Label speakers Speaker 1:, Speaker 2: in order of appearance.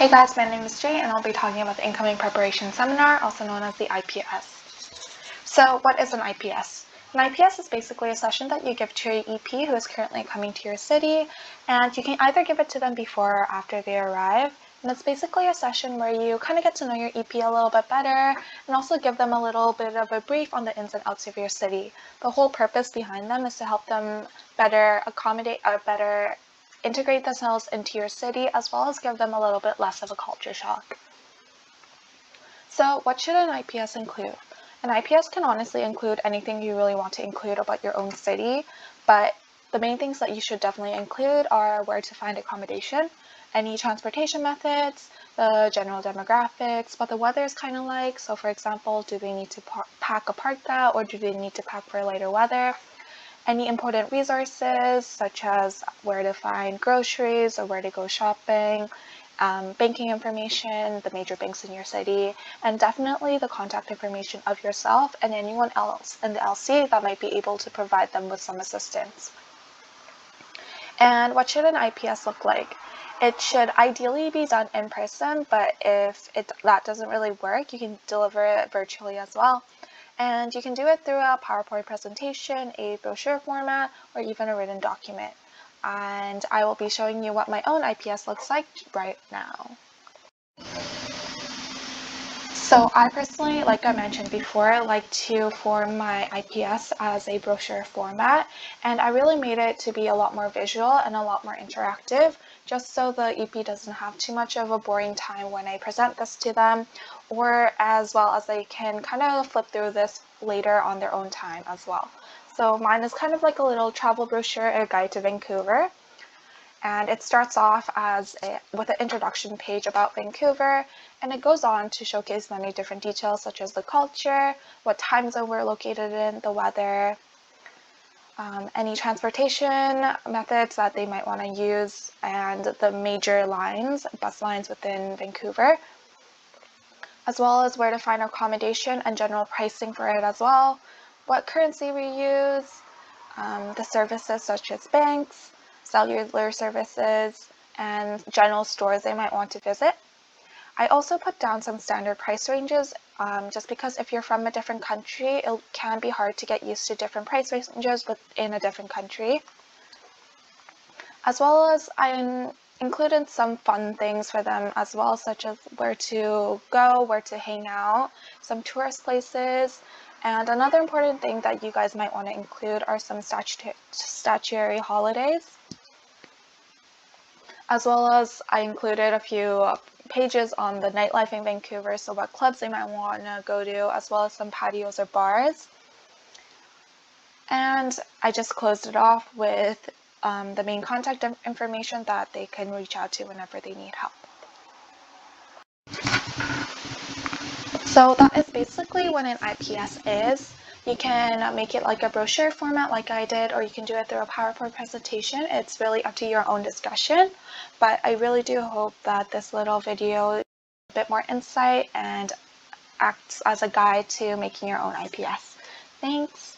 Speaker 1: Hey guys, my name is Jay and I'll be talking about the Incoming Preparation Seminar, also known as the IPS. So what is an IPS? An IPS is basically a session that you give to your EP who is currently coming to your city, and you can either give it to them before or after they arrive. And it's basically a session where you kind of get to know your EP a little bit better and also give them a little bit of a brief on the ins and outs of your city. The whole purpose behind them is to help them better accommodate or better integrate themselves into your city, as well as give them a little bit less of a culture shock. So what should an IPS include? An IPS can honestly include anything you really want to include about your own city, but the main things that you should definitely include are where to find accommodation, any transportation methods, the general demographics, what the weather is kind of like. So for example, do they need to pack a parka or do they need to pack for lighter weather? Any important resources such as where to find groceries or where to go shopping, banking information, the major banks in your city, and definitely the contact information of yourself and anyone else in the LC that might be able to provide them with some assistance. And what should an IPS look like? It should ideally be done in person, but if that doesn't really work, you can deliver it virtually as well. And you can do it through a PowerPoint presentation, a brochure format, or even a written document. And I will be showing you what my own IPS looks like right now. So I personally, like I mentioned before, like to form my IPS as a brochure format, and I really made it to be a lot more visual and a lot more interactive, just so the EP doesn't have too much of a boring time when I present this to them, or as well as they can kind of flip through this later on their own time as well. So mine is kind of like a little travel brochure, a guide to Vancouver. And it starts off with an introduction page about Vancouver, and it goes on to showcase many different details such as the culture, what time zone we're located in, the weather, any transportation methods that they might want to use, and the major lines, bus lines within Vancouver, as well as where to find accommodation and general pricing for it as well, what currency we use, the services such as banks, cellular services, and general stores they might want to visit. I also put down some standard price ranges just because if you're from a different country, it can be hard to get used to different price ranges within a different country. As well as I included some fun things for them as well, such as where to go, where to hang out, some tourist places, and another important thing that you guys might want to include are some statutory holidays. As well as I included a few pages on the nightlife in Vancouver, so what clubs they might want to go to, as well as some patios or bars. And I just closed it off with the main contact information that they can reach out to whenever they need help. So that is basically what an IPS is. You can make it like a brochure format like I did, or you can do it through a PowerPoint presentation. It's really up to your own discussion, but I really do hope that this little video gives a bit more insight and acts as a guide to making your own IPS. Thanks.